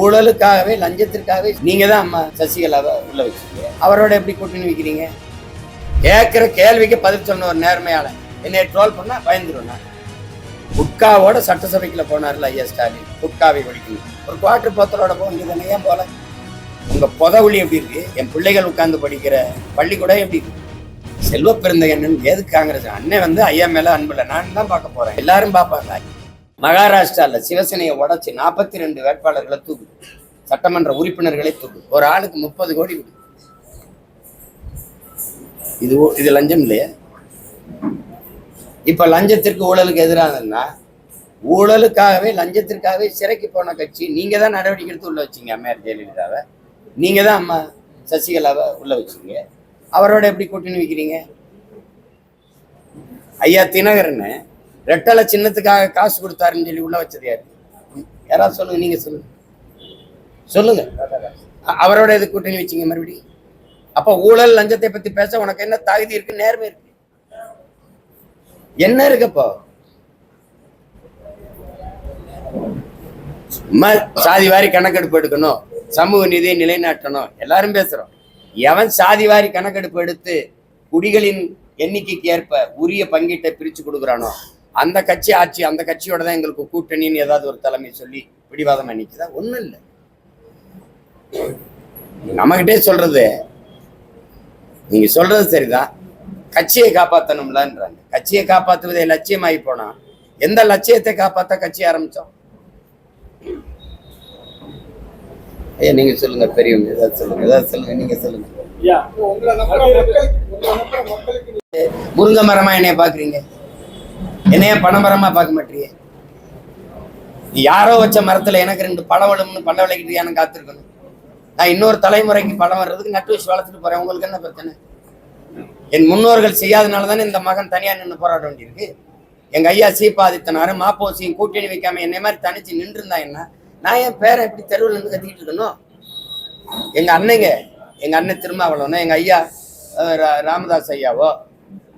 ஊழலுக்காகவே லஞ்சத்திற்காகவே நீங்க தான் அம்மா சசிகலாவை உள்ள வச்சுக்கீங்க. அவரோட எப்படி கூட்டணி வைக்கிறீங்க? கேட்கிற கேள்விக்கு பதில் சொன்ன ஒரு நேர்மையாளன் என்னை ட்ரோல் பண்ணா பயந்துருவேன். குட்காவோட சட்டசபைக்குள்ள போனார்ல ஐயா ஸ்டாலின், குட்காவை ஒழிக்கணும். ஒரு குவார்டர் போத்தலோட போக வேண்டியது ஏன் போல? உங்க புதவுளி எப்படி இருக்கு? என் பிள்ளைகள் உட்கார்ந்து படிக்கிற பள்ளிக்கூடம் எப்படி இருக்கு? செல்வ பெருந்தகன் எதுக்கு காங்கிரஸ்? அண்ணன் ஐயா மேல அன்புல நான் தான் பார்க்க போறேன், எல்லாரும் பார்ப்பாங்க. மகாராஷ்டிரால சிவசேனையை உடைச்சு 42 வேட்பாளர்களை தூக்கு, சட்டமன்ற உறுப்பினர்களை தூக்கு, ஒரு ஆளுக்கு 30 கோடி விடு. இது லஞ்சம் இல்லையா? இப்ப லஞ்சத்திற்கு ஊழலுக்கு எதிரானதுன்னா ஊழலுக்காகவே லஞ்சத்திற்காகவே சிறைக்கு போன கட்சி நீங்க தான் நடவடிக்கை எடுத்து உள்ள வச்சீங்க. அம்மையார் ஜெயலலிதாவை நீங்க தான் அம்மா சசிகலாவை உள்ள வச்சீங்க. அவரோட எப்படி கூட்டணி வைக்கிறீங்க? ஐயா தினகரன் ரெட்டலை சின்னத்துக்காக காசு கொடுத்தாருன்னு சொல்லி உள்ள வச்சது யாரு? யாராவது சொல்லுங்க, நீங்க சொல்லுங்க சொல்லுங்க. அவரோட எது கூட்டணி வச்சீங்க மறுபடியும்? அப்ப ஊழல் லஞ்சத்தை பத்தி பேச உனக்கு என்ன தகுதி இருக்கு, நேர்மை இருக்கு, என்ன இருக்குப்போ? சும்மா சாதி வாரி கணக்கெடுப்பு எடுக்கணும், சமூக நீதியை நிலைநாட்டணும் எல்லாரும் பேசுறோம். எவன் சாதி வாரி கணக்கெடுப்பு எடுத்து குடிகளின் எண்ணிக்கைக்கு ஏற்ப உரிய பங்கீட்டை பிரிச்சு கொடுக்குறானோ அந்த கட்சி ஆட்சி, அந்த கட்சியோட தான் எங்களுக்கு கூட்டணின்னு ஏதாவது ஒரு தலைமை சொல்லி பிடிவாதம் அன்னைக்குதா? ஒண்ணும் இல்லை. நம்மகிட்டே சொல்றது, நீங்க சொல்றது சரிதான், கட்சியை காப்பாற்றணும்லன்றாங்க. கட்சியை காப்பாற்றுவதை லட்சியமாகி போனா எந்த லட்சியத்தை காப்பாற்ற கட்சி ஆரம்பிச்சோம்? ஐயா நீங்க சொல்லுங்க, பெரியவங்க ஏதாவது சொல்லுங்க, நீங்க சொல்லுங்க. முருங்கை மரமா என்னைய பாக்குறீங்க? என்னைய பனைமரமா பார்க்க மாட்டீங்க? யாரோ வச்ச மரத்துல எனக்கு 2 பழம் விழும்னு பழ விளைக்கிட்டு எனக்கு காத்திருக்கணும். நான் இன்னொரு தலைமுறைக்கு பழம் வர்றதுக்கு நட்டு வச்சு வளர்த்துட்டு போறேன். உங்களுக்கு என்ன பிரச்சனை? என் முன்னோர்கள் செய்யாதனால தானே இந்த மகன் தனியா நின்று போராட வேண்டியிருக்கு. எங்க ஐயா சீபாதித்தனாரும் மாப்போசியும் கூட்டணி வைக்காம என்னை மாதிரி தனிச்சு நின்று இருந்தா என்ன? நான் என் பேரை எப்படி தெருவில் இருந்து கத்திக்கிட்டு இருக்கணும்? எங்க அண்ணன் திருமாவளவனோ, எங்க ஐயா ராமதாஸ் ஐயாவோ,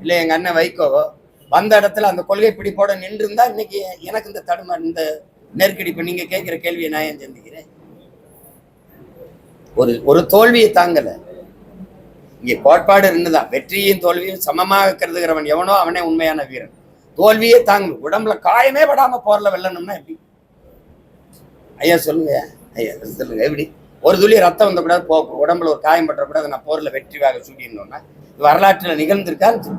இல்லை எங்க அண்ணன் வைகோவோ வந்த இடத்துல அந்த கொள்கை பிடிப்போட நின்று இருந்தா இன்னைக்கு எனக்கு இந்த தடுமாறு, இந்த நெருக்கடி. இப்ப நீங்க கேட்கிற கேள்வியை நான் ஏன் சந்திக்கிறேன்? ஒரு தோல்வியை தாங்கல. இங்க கோட்பாடு இருந்துதான் வெற்றியும் தோல்வியும் சமமாக கருதுகிறவன் எவனோ அவனே உண்மையான வீரன். தோல்வியே தாங்க, உடம்புல காயமே படாம போர்ல வெல்லணும்னா எப்படி? ஐயா சொல்லுங்க, ஐயா சொல்லுங்க, எப்படி ஒரு துளி ரத்தம் வந்த கூடாது, உடம்புல ஒரு காயம் பற்ற கூடாது, நான் போர்ல வெற்றிவாக சூடினோம்னா வரலாற்றுல நிகழ்ந்திருக்கான்னு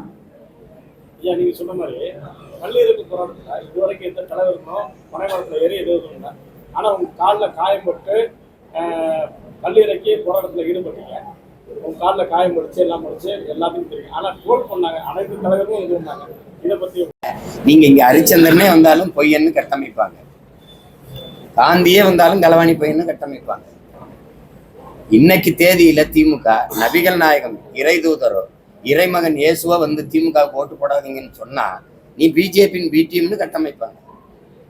ஐயா நீங்க சொன்ன மாதிரி பள்ளியிருக்கு போராட்டத்துல இதுவரைக்கும் எந்த தலைவருக்கும் பனைமரத்துல ஏறி எதுவும். ஆனா உங்க காலில் காயப்பட்டு பள்ளியிறக்கி போராட்டத்துல ஈடுபட்டீங்க. உங்க காலில் காயம் படிச்சு எல்லாம் படிச்சு எல்லாத்தையும் தெரியும். ஆனா ட்ரோல் பண்ணாங்க, அனைத்து தலைவரும் இது பண்ணாங்க. இதை பத்தி நீங்க இங்க ஹரிச்சந்திரனே வந்தாலும் பொய்யன்னு கட்டமைப்பாங்க, காந்தியே வந்தாலும் களவாணி பொய்யன்னு கட்டமைப்பாங்க. இன்னைக்கு தேதியில திமுக நபிகள் நாயகம் இறை தூதரோ இறைமகன் இயேசுவா திமுக ஓட்டு போடாதீங்கன்னு சொன்னா நீ பிஜேபியின் பிடிஎம்னு கட்டமைப்பாங்க.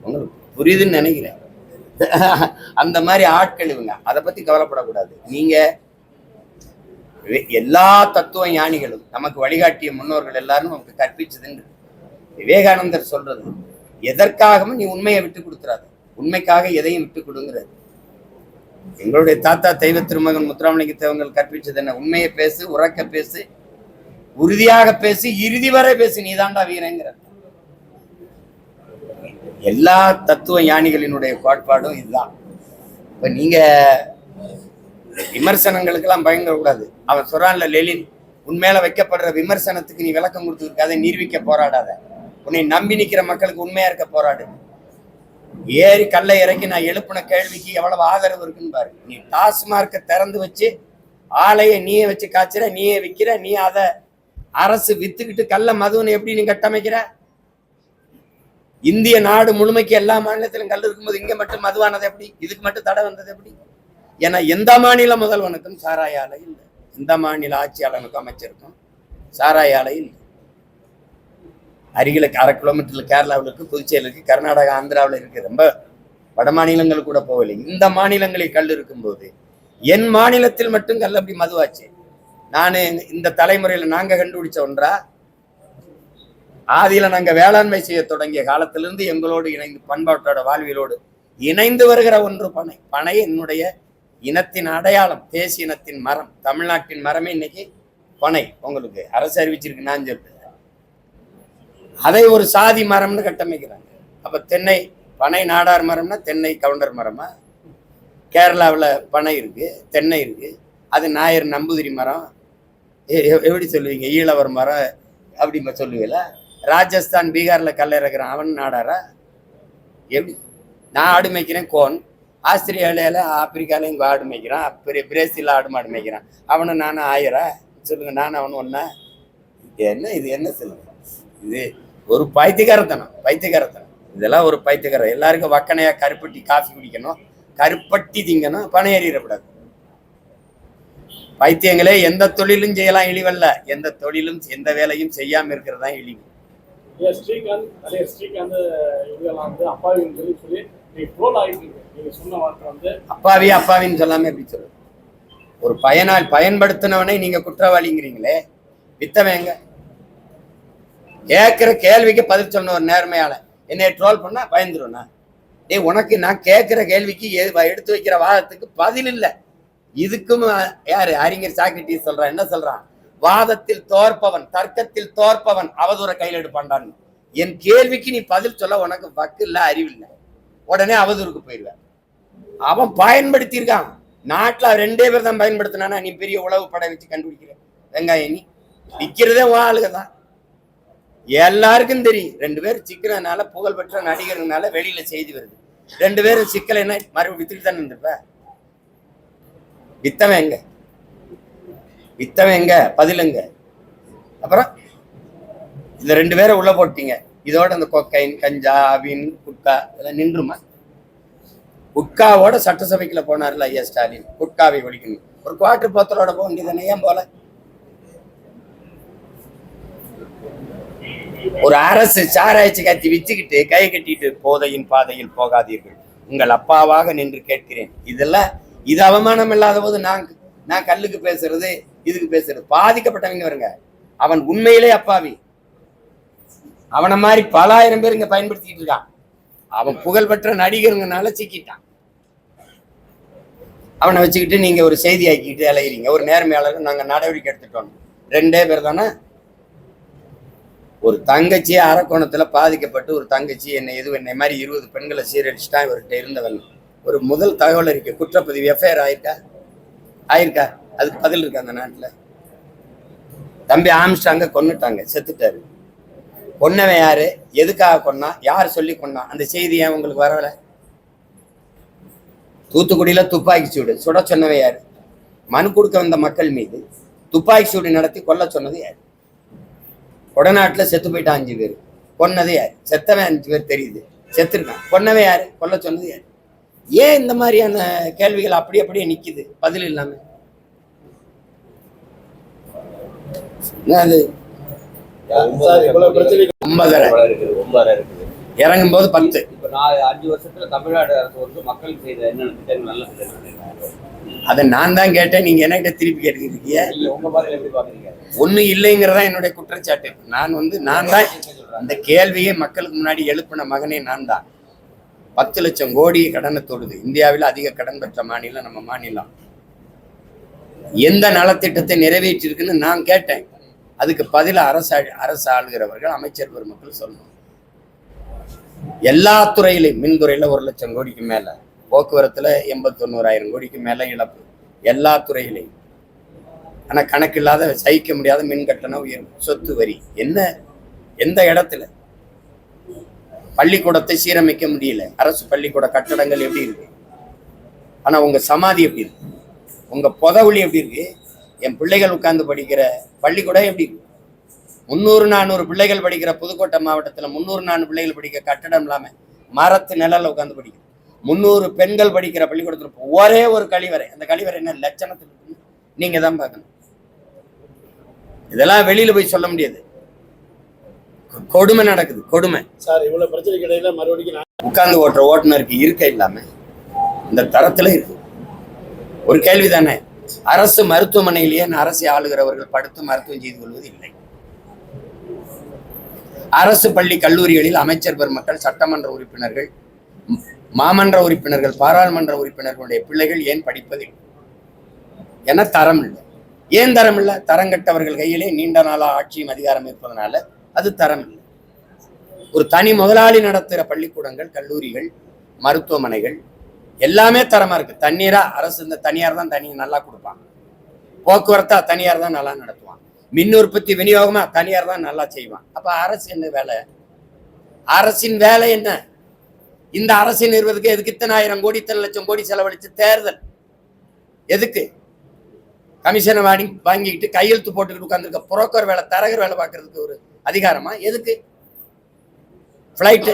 உங்களுக்கு புரியுதுன்னு நினைக்கிறேன். அந்த மாதிரி ஆட்கள் இவங்க. அதை பத்தி கவலைப்படக்கூடாது. நீங்க எல்லா தத்துவ ஞானிகளும் நமக்கு வழிகாட்டிய முன்னோர்கள் எல்லாரும் நமக்கு கற்பிச்சதுன்னு விவேகானந்தர் சொல்றது, எதற்காகவும் நீ உண்மையை விட்டு கொடுத்துறாது, உண்மைக்காக எதையும் விட்டு கொடுங்கிறது. எங்களுடைய தாத்தா தெய்வ திருமகன் முத்துராமலிங்க தேவங்கள் கற்பிச்சது என்ன? உண்மையை பேசு, உறக்க பேசு, உறுதியாக பேசு, இறுதி வரை பேசு, நீதாண்டா வீரங்கிற. எல்லா தத்துவ ஞானிகளினுடைய கோட்பாடும் இதுதான். இப்ப நீங்க விமர்சனங்களுக்கெல்லாம் பயங்கர கூடாது. அவன் சொல்றான்ல லெலின், உண்மையில வைக்கப்படுற விமர்சனத்துக்கு நீ விளக்கம் கொடுத்துருக்காத, நிரூபிக்க போராடாத, உன்னை நம்பி நிக்கிற மக்களுக்கு உண்மையா இருக்க போராடு. ஏறி கல்லை இறக்கி நான் எழுப்பின கேள்விக்கு எவ்வளவு ஆதரவு இருக்குன்னு பாரு. நீ டாஸ்மார்க்கை திறந்து வச்சு ஆலையை நீயே வச்சு காய்ச்சுற, நீயே விற்கிற, நீ அதை அரசு வித்துக்கிட்டு கள்ள மதுன்னு எப்படி நீ கட்டமைக்கிற? இந்திய நாடு முழுமைக்கு எல்லா மாநிலத்திலும் கல் இருக்கும்போது இங்க மட்டும் மதுவானது எப்படி? இதுக்கு மட்டும் தடை வந்தது எப்படி? ஏன்னா எந்த மாநில முதல்வனுக்கும் சாராய ஆலை இல்லை, எந்த மாநில ஆட்சியாளனுக்கும் அமைச்சருக்கும் சாராய ஆலை இல்லை. அருகில 1/2 கிலோமீட்டர்ல கேரளாவில் இருக்கு, புதுச்சேரியில் இருக்கு, கர்நாடகா ஆந்திராவில் இருக்கு, ரொம்ப வட மாநிலங்கள் கூட போகலை. இந்த மாநிலங்களில் கல் இருக்கும்போது என் மாநிலத்தில் மட்டும் கல் அப்படி மதுவாச்சு. நானு இந்த தலைமுறையில நாங்க கண்டுபிடிச்ச ஒன்றா? ஆதியில நாங்க வேளாண்மை செய்ய தொடங்கிய காலத்திலிருந்து எங்களோடு இணைந்து பண்பாட்டோட வாழ்வியலோடு இணைந்து வருகிற ஒன்று பனை. பனை என்னுடைய இனத்தின் அடையாளம், தேசிய இனத்தின் மரம், தமிழ்நாட்டின் மரமே இன்னைக்கு பனை. உங்களுக்கு அரசு அறிவிச்சிருக்கு, நான் சொல்றேன். அதை ஒரு சாதி மரம்னு கட்டமைக்கிறாங்க. அப்ப தென்னை பனை நாடார் மரம்னா தென்னை கவுண்டர் மரமா? கேரளாவில் பனை இருக்கு, தென்னை இருக்கு, அது நாயர் நம்பூதிரி மரம். எப்படி சொல்லுவீங்க? ஈழவர் மரம் அப்படி சொல்லுவீங்களா? ராஜஸ்தான் பீகார்ல கல்ல இறக்குறான், அவன் நாடாரா? எப்படி? நான் ஆடு மேய்க்கிறேன் கோன், ஆஸ்திரேலியால ஆப்பிரிக்கால இங்க ஆடு மேய்க்கிறான், பிரேசில ஆடு மாடு மேய்க்கிறான், அவனு நானும் ஆயிரா? சொல்லுங்க, நானும் அவனு ஒன்னா? இது என்ன சொல்லுங்க? இது ஒரு பைத்தியக்காரத்தனம், பைத்தியக்காரத்தனம். இதெல்லாம் ஒரு பைத்தியக்காரம். எல்லாருக்கும் வக்கனையா கருப்பட்டி காஃபி குடிக்கணும், கருப்பட்டி திங்கணும், பணம் ஏறிடக்கூடாது. பைத்தியங்களே எந்த தொழிலும் செய்யலாம், இழிவல்ல. எந்த தொழிலும் எந்த வேலையும் செய்யாம இருக்கிறது தான் இழிவு. அப்பாவி அப்பாவின்னு சொல்லாம எப்படி சொல்லுங்க? ஒரு பயன்படுத்தினவனை நீங்க குற்றவாளிங்கிறீங்களே, வித்தவங்க கேட்கிற கேள்விக்கு பதில் சொன்ன ஒரு நேர்மையால என்னை ட்ரோல் பண்ணா பயந்துருவா? உனக்கு நான் கேட்கிற கேள்விக்கு எடுத்து வைக்கிற வாதத்துக்கு பதில் இல்லை. இதுக்கும் யாரு அறிஞர் சாக்ரட்டிஸ் சொல்றான், என்ன சொல்றான்? வாதத்தில் தோற்பவன், தர்க்கத்தில் தோற்பவன் அவதூற கையில் எடுப்பான்டான். என் கேள்விக்கு நீ பதில் சொல்ல உனக்கு வக்கு இல்ல, அறிவில்லை, உடனே அவதூறுக்கு போயிடுவேன். அவன் பயன்படுத்தியிருக்கான். நாட்டுல 2 பேர் தான் பயன்படுத்தினானா நீ பெரிய உளவு படை வச்சு கண்டுபிடிக்கிற வெங்காயம்? நீ விற்கிறதே ஆளுக தான். எல்லாருக்கும் தெரியும். 2 பேர் சிக்கிறதுனால, புகழ்பெற்ற நடிகர்னால வெளியில செய்தி வருது. 2 பேரும் சிக்கல் என்ன மறுபடியும் வித்துட்டு தானே இருந்திருப்ப? வித்தவங்க வித்தவங்க பதிலுங்க. அப்புறம் இந்த 2 பேரை உள்ள போட்டீங்க, இதோட அந்த கொக்கைன், கஞ்சா, அபின், குட்கா இதெல்லாம் நின்றுமா? குட்காவோட சட்டசபைக்குள்ள போனார்ல ஐயா ஸ்டாலின், குட்காவை ஒழிக்கணும். ஒரு குவார்டர் போத்தலோட போக வேண்டியதானே, ஏன் போல? ஒரு அரசு சாராய்ச்சி கத்தி வச்சுக்கிட்டு கை கட்டிட்டு போதையின் பாதையில் போகாதீர்கள், உங்கள் அப்பாவாக நின்று கேட்கிறேன். இதெல்லாம் இது அவமானம் இல்லாத போது நான் கல்லுக்கு பேசுறது, இதுக்கு பேசுறது. பாதிக்கப்பட்டவங்க வருங்க, அவன் உண்மையிலே அப்பாவி. அவனை மாதிரி பல ஆயிரம் பேர் இங்க பயன்படுத்திட்டு இருக்கான். அவன் புகழ்பெற்ற நடிகருங்கனால சிக்கிட்டான். அவனை வச்சுக்கிட்டு நீங்க ஒரு செய்தி ஆக்கிட்டு அலைகிறீங்க. ஒரு நேர்மையாளர் நாங்க நடவடிக்கை எடுத்துட்டோம். 2 பேர் தானே. ஒரு தங்கச்சி அரக்கோணத்துல பாதிக்கப்பட்டு, ஒரு தங்கச்சி என்னை மாதிரி 20 பெண்களை சீரழிச்சுட்டா இவர்கிட்ட இருந்தவன். ஒரு முதல் தகவல் இருக்கு, குற்றப்பதிவு எஃப்ஐஆர் ஆயிருக்கா? அதுக்கு பதில் இருக்கு அந்த நாட்டுல? தம்பி ஆம்ஸ்டாங்க கொன்னுட்டாங்க, செத்துட்டாரு. கொன்னவன் யாரு? எதுக்காக கொன்னா? யார் சொல்லி கொன்னா? அந்த செய்தி ஏன் உங்களுக்கு வரல? தூத்துக்குடியில துப்பாக்கி சூடு சுட சொன்னவன் யாரு? மனு கொடுக்க வந்த மக்கள் மீது துப்பாக்கி சூடு நடத்தி கொல்ல சொன்னது யாரு? கொடநாட்டுல செத்து போயிட்டான் 5 பேர். கொன்னது யாரு? செத்தவன் 5 பேர் தெரியுது, செத்துருக்கான். கொன்னவன் யாரு? கொல்ல சொன்னது யாரு? ஏன் இந்த மாதிரியான கேள்விகள் அப்படியே நிக்குது பதில் இல்லாம? அது 9 இறங்கும் போது 10. இப்ப 5 வருஷத்துல தமிழ்நாடு அரசு வந்து மக்களுக்கு செய்த என்னென்ன திட்டங்கள் நல்ல அதை நான் தான் கேட்டேன், நீங்க என்கிட்ட திருப்பி கேட்டுக்கிட்டீங்க. உங்க பார்வையில எப்படி பாக்குறீங்க? ஒண்ணு இல்லைங்கிறதா என்னுடைய குற்றச்சாட்டு. நான் தான் அந்த கேள்வியை மக்களுக்கு முன்னாடி எழுப்பின மகனே நான் தான். 10 லட்சம் கோடி கடனை தொடுது. இந்தியாவில் அதிக கடன் பெற்ற மாநிலம் நம்ம மாநிலம். எந்த நலத்திட்டத்தை நிறைவேற்றிருக்குன்னு நான் கேட்டேன். அதுக்கு பதில அரசு ஆளுகிறவர்கள், அமைச்சர் பெருமக்கள் சொல்லணும். எல்லா துறையிலையும், மின்துறையில 1 லட்சம் கோடிக்கு மேல, போக்குவரத்துல 89,000 கோடிக்கு மேல இழப்பு, எல்லா துறையிலையும். ஆனா கணக்கில்லாத சகிக்க முடியாத மின் கட்டண உயர்வு, சொத்து வரி. என்ன எந்த இடத்துல? பள்ளிக்கூடத்தை சீரமைக்க முடியல. அரசு பள்ளிக்கூட கட்டடங்கள் எப்படி இருக்கு? ஆனா உங்க சமாதி எப்படி இருக்கு? உங்க புதவுளி எப்படி இருக்கு? என் பிள்ளைகள் உட்கார்ந்து படிக்கிற பள்ளிக்கூடம் எப்படி இருக்கு? 300-400 பிள்ளைகள் படிக்கிற புதுக்கோட்டை மாவட்டத்துல 300-400 பிள்ளைகள் படிக்கிற கட்டடம் இல்லாம மரத்து நிழல்ல உட்காந்து படிக்கிற 300 பெண்கள் படிக்கிற பள்ளிக்கூடத்துல ஒரே ஒரு கழிவறை. அந்த கழிவறை என்ன லட்சணத்துல இருக்கு? நீங்க தான் பார்க்கணும். இதெல்லாம் வெளியில போய் சொல்ல முடியாது. கொடுமை நடக்குது, கொடுமை. சார், இவ்வளவு பிரச்சனைக்கு இடையில மறுபடியும் உட்கார்ந்து ஓட்டுற ஓட்டுநருக்கு இருக்க இல்லாம இந்த தரத்துல இருக்கு. ஒரு கேள்விதானே, அரசு மருத்துவமனையிலேயே அரசை ஆளுகிறவர்கள் படுத்து மருத்துவம் செய்து கொள்வது இல்லை. அரசு பள்ளி கல்லூரிகளில் அமைச்சர் பெருமக்கள், சட்டமன்ற உறுப்பினர்கள் மாமன்ற உறுப்பினர்கள், பாராளுமன்ற உறுப்பினர்களுடைய பிள்ளைகள் ஏன் படிப்பதில்லை? என தரம் இல்லை. ஏன் தரம் இல்லை? தரங்கட்டவர்கள் கையிலே நீண்ட நாளா ஆட்சியும் அதிகாரம் இருப்பதனால அது தரம் இல்லை. ஒரு தனி முதலாளி நடத்துகிற பள்ளிக்கூடங்கள், கல்லூரிகள், மருத்துவமனைகள் எல்லாமே தரமா இருக்கு. தண்ணீரா அரசு, இந்த தனியார் தான் தண்ணி நல்லா கொடுப்பாங்க. போக்குவரத்தா தனியார் தான் நல்லா நடத்துவான். மின் உற்பத்தி விநியோகமா தனியார் தான் நல்லா செய்வான். அப்ப அரசு என்ன வேலை? அரசின் வேலை என்ன? இந்த அரசை நிறுவதுக்கு எதுக்கு இத்தனை ஆயிரம் கோடி, இத்தனை லட்சம் கோடி செலவழிச்சு தேர்தல் எதுக்கு? கமிஷனை வாங்கிக்கிட்டு கையெழுத்து போட்டுக்கிட்டு உட்காந்துருக்க புரோக்கர் வேலை, தரகர் வேலை பார்க்கறதுக்கு ஒரு அதிகாரமா? எதுக்கு? ஃப்ளைட்டு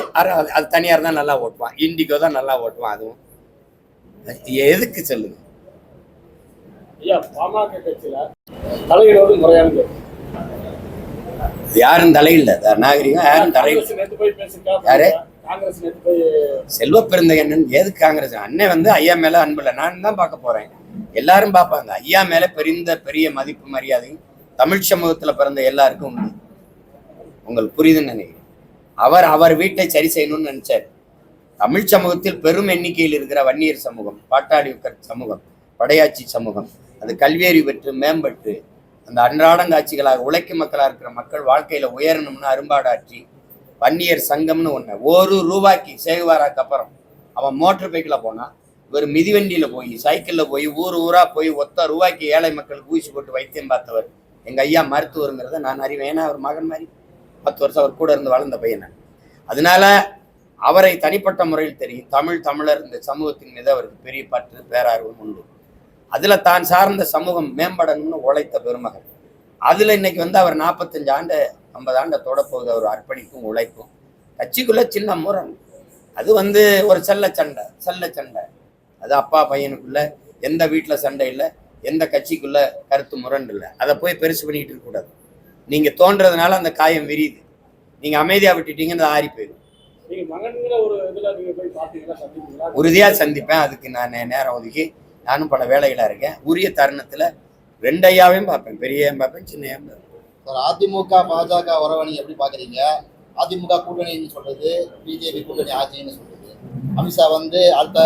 அது தனியார் தான் நல்லா ஓட்டுவான், இண்டிகோ தான் நல்லா ஓட்டுவான். அதுவும் எதுக்கு சொல்லுங்க? ஐயா, பாமக கட்சியில தலையிடுவது முறையானது. யாரும் தலையில்லை, நாகரிகம் யாரும் தலையில்லை. நேற்று போய் பேசிருக்கா யாரு? காங்கிரஸ் நேற்று போய் செல்வ பெருந்தகண்ணன் எதுக்கு காங்கிரஸ்? அண்ணன் வந்து ஐயா மேல அன்புல, நான் தான் பார்க்க போறேன். எல்லாரும் பார்ப்பாங்க. ஐயா மேல பெரிய மதிப்பு மரியாதையும் தமிழ் சமூகத்துல பிறந்த எல்லாருக்கும் உண்டு. உங்களுக்கு புரியுதுன்னு நினைக்கிறேன். அவர் வீட்டை சரி செய்யணும்னு நினைச்சாரு. தமிழ் சமூகத்தில் பெரும் எண்ணிக்கையில் இருக்கிற வன்னியர் சமூகம், பாட்டாளி சமூகம், படையாட்சி சமூகம், அது கல்வியறிவு பெற்று மேம்பட்டு அந்த அன்றாடங்காட்சிகளாக உழைக்கும் மக்களாக இருக்கிற மக்கள் வாழ்க்கையில உயரணும்னு அரும்பாடாற்றி வன்னியர் சங்கம்னு ஒண்ணு. ₹1 சேகுவாராக்கு அப்புறம் அவன் மோட்டர் பைக்கில் போனா, இவர் மிதிவண்டியில போய், சைக்கிள்ல போய், ஊரா போய் ₹1 ஏழை மக்களுக்கு ஊசி போட்டு வைத்தியம் பார்த்தவர் எங்க ஐயா மருத்துவருங்கிறத நான் அறிவேன். ஏன்னா அவர் மகன் மாதிரி 10 வருஷம் அவர் கூட இருந்து வளர்ந்த பையன். அதனால அவரை தனிப்பட்ட முறையில் தெரியும். தமிழர் இந்த சமூகத்தின் மீது அவருக்கு பெரிய பற்று, பேரார்வம் உண்டு. அதுல தான் சார்ந்த சமூகம் மேம்படணும்னு உழைத்த பெருமகன். அதுல இன்னைக்கு வந்து அவர் 45 ஆண்டு 50 ஆண்டை தொடப்போகுது. அவர் அர்ப்பணிப்பும் உழைப்பும். கட்சிக்குள்ள சின்ன முரண், அது வந்து ஒரு செல்ல சண்டை. அது அப்பா பையனுக்குள்ள எந்த வீட்டுல சண்டை இல்லை, எந்த கட்சிக்குள்ள கருத்து முரண் இல்லை. அதை போய் பெருசு பண்ணிட்டு இருக்க கூடாது. நீங்க தோன்றதுனால அந்த காயம் விரியுது. நீங்க அமைதியா விட்டுட்டீங்கன்னு ஆறி போயிடும். உறுதியா சந்திப்பேன். அதுக்கு நான் நேரம் ஒதுக்கி நானும் பல வேலைகளா இருக்கேன். உரிய தருணத்துல 2 ஐயாவையும் பார்ப்பேன். பெரியையும் பார்ப்பேன், சின்னையும் பார்ப்பேன். அதிமுக பாஜக உறவணி எப்படி பாக்குறீங்க? அதிமுக கூட்டணின்னு சொல்றது, பிஜேபி கூட்டணி ஆட்சின்னு சொல்றது. அமித்ஷா வந்து அடுத்த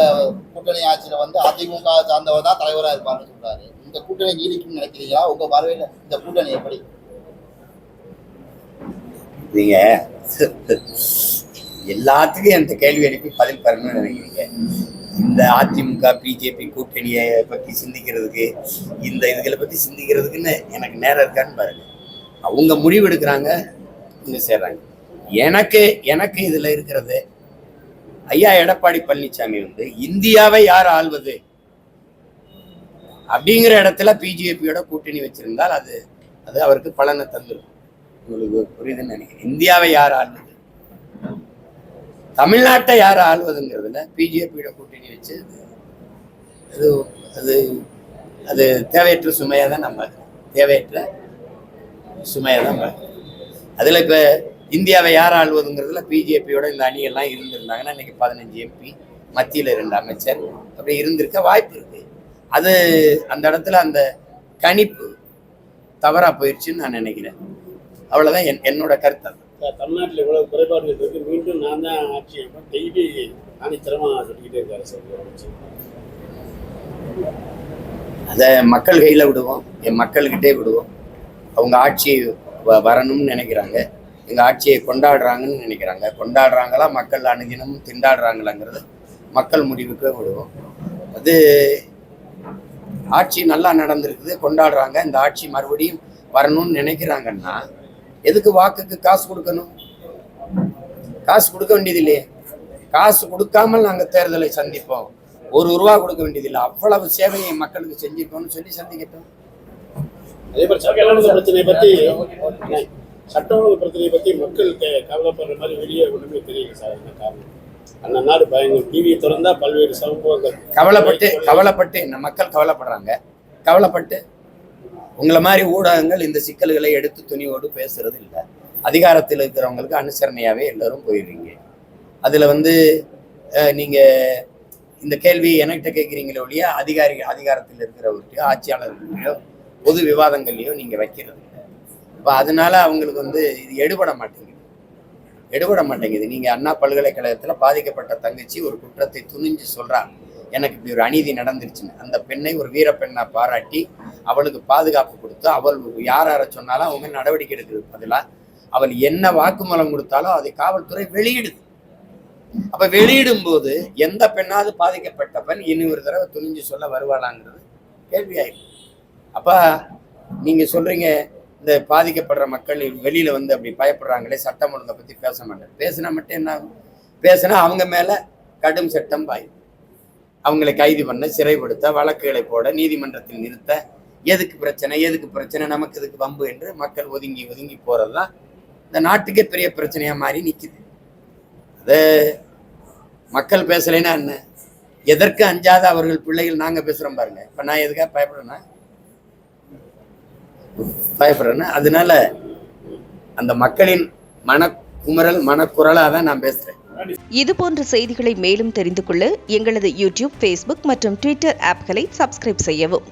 கூட்டணி ஆட்சியில வந்து அதிமுக சார்ந்தவர் தான் தலைவராக இருப்பாருன்னு சொல்றாரு. இந்த கூட்டணி நீடிக்கும்னு நினைக்கிறீங்களா? உங்க பார்வையில இந்த கூட்டணி எப்படி? நீங்க எல்லாத்துக்கும் அந்த கேள்வி எழுப்பி பதில் பெறணும்னு நினைக்கிறீங்க. இந்த அதிமுக பிஜேபி கூட்டணியை பத்தி சிந்திக்கிறதுக்கு, இந்த இதுகளை பத்தி சிந்திக்கிறதுக்குன்னு எனக்கு நேரம் இருக்கான்னு பாருங்க. அவங்க முடிவு எடுக்கிறாங்க, இங்க சேர்றாங்க. எனக்கு இதுல இருக்கிறது, ஐயா எடப்பாடி பழனிசாமி வந்து இந்தியாவை யார் ஆள்வது அப்படிங்கிற இடத்துல பிஜேபியோட கூட்டணி வச்சிருந்தால் அது அவருக்கு பலனை தந்துடும். உங்களுக்கு புரியுதுன்னு நினைக்கிறேன். இந்தியாவை யார் ஆள்வது, தமிழ்நாட்டை யார் ஆள்வதுங்கிறதுல பிஜேபியோட கூட்டணி வச்சு அது தேவையற்ற சுமையா தான் நம்ம அதுல இப்ப இந்தியாவை யார் ஆள்வதுங்கிறதுல பிஜேபியோட இந்த அணியெல்லாம் இருந்திருந்தாங்கன்னா இன்னைக்கு 15 MP, மத்தியில 2 அமைச்சர் அப்படி இருந்திருக்க வாய்ப்பு இருக்கு. அது அந்த இடத்துல அந்த கணிப்பு தவறா போயிடுச்சுன்னு நான் நினைக்கிறேன். அவ்வளவுதான் என்னோட கருத்து. தமிழ்நாட்டில் இவ்வளவு குறைபாடுகள் இருக்கு, மீண்டும் நான் தான் ஆட்சி டெய்லி ஆணித்தரமா சொல்லிக்கிட்டே இருக்காரு சார். அதை மக்கள் கையில விடுவோம், என் மக்கள்கிட்டே விடுவோம். அவங்க ஆட்சி வரணும்னு நினைக்கிறாங்க, எங்க ஆட்சியை கொண்டாடுறாங்கன்னு நினைக்கிறாங்க. கொண்டாடுறாங்களா, மக்கள் அனுதினமும் திண்டாடுறாங்களாங்கிறது மக்கள் முடிவுக்கு விடுவோம். அது ஆட்சி நல்லா நடந்திருக்குது, கொண்டாடுறாங்க. இந்த ஆட்சி மறுபடியும் வரணும்னு நினைக்கிறாங்கன்னா எதுக்கு வாக்குக்கு காசு கொடுக்கணும்? காசு கொடுக்க வேண்டியது இல்லையே. காசு கொடுக்காமல் நாங்க தேர்தலை சந்திப்போம், ₹1 கொடுக்க வேண்டியதில்லை. அவ்வளவு சேவையை மக்களுக்கு செஞ்சிருக்கோம்னு சொல்லி சந்திக்கிட்டோம். அதே மாதிரி சட்ட ஒழுங்கு பிரச்சனையை பத்தி மக்கள் கவலைப்படுற மாதிரி வெளியே ஒண்ணுமே தெரியல சார். என்ன காரணம்? அந்த நாடு பயங்கர டிவியை திறந்தா பல்வேறு சம்பவங்கள். கவலைப்பட்டு இந்த மக்கள் கவலைப்படுறாங்க. கவலைப்பட்டு உங்களை மாதிரி ஊடகங்கள் இந்த சிக்கல்களை எடுத்து துணிவோடு பேசுறது இல்லை. அதிகாரத்தில் இருக்கிறவங்களுக்கு அனுசரணையாவே எல்லாரும் போயிடுறீங்க. அதுல வந்து நீங்க இந்த கேள்வி என்கிட்ட கேட்குறீங்களோ ஒழிய அதிகாரத்தில் இருக்கிறவர்களையோ ஆட்சியாளர்களையோ பொது விவாதங்கள்லையோ நீங்க வைக்கிறது இல்லை. இப்போ அதனால அவங்களுக்கு வந்து இது எடுபட மாட்டேங்குது. எடுபட மாட்டேங்குது. நீங்கள் அண்ணா பல்கலைக்கழகத்தில் பாதிக்கப்பட்ட தங்கச்சி ஒரு குற்றத்தை துணிஞ்சு சொல்கிறாங்க, எனக்கு இப்படி ஒரு அநீதி நடந்துருச்சுன்னு. அந்த பெண்ணை ஒரு வீரப்பெண்ணா பாராட்டி அவளுக்கு பாதுகாப்பு கொடுத்து அவள் யார் சொன்னாலும் அவங்க நடவடிக்கை எடுக்கிறது பதிலாக அவள் என்ன வாக்குமூலம் கொடுத்தாலும் அதை காவல்துறை வெளியிடுது. அப்ப வெளியிடும் போது எந்த பெண்ணாவது பாதிக்கப்பட்ட பெண் இனி ஒரு தடவை துணிஞ்சு சொல்ல வருவாளாங்கிறது கேள்வியாயிருக்கு. அப்ப நீங்க சொல்றீங்க இந்த பாதிக்கப்படுற மக்கள் வெளியில வந்து அப்படி பயப்படுறாங்களே, சட்டம் ஒழுங்கை பத்தி பேச மாட்டேன். பேசினா மட்டும் என்ன ஆகும்? பேசினா அவங்க மேல கடும் சட்டம் பாயும். அவங்களை கைது பண்ண, சிறைப்படுத்த, வழக்குகளை போட, நீதிமன்றத்தில் நிறுத்த, எதுக்கு பிரச்சனை, நமக்கு எதுக்கு வம்பு என்று மக்கள் ஒதுங்கி ஒதுங்கி போறதுதான் இந்த நாட்டுக்கே பெரிய பிரச்சனையா மாறி நிக்குது. அது மக்கள் பேசலைன்னா என்ன, எதற்கு அஞ்சாத அவர்கள் பிள்ளைகள் நாங்க பேசுறோம் பாருங்க. இப்ப நான் எதுக்காக பயப்படுறேன்னா அதனால அந்த மக்களின் மனக்குரலாக தான் நான் பேசுறேன். இதுபோன்ற செய்திகளை மேலும் தெரிந்து கொள்ள எங்களது யூடியூப், ஃபேஸ்புக் மற்றும் ட்விட்டர் ஆப்களை சப்ஸ்கிரைப் செய்யவும்.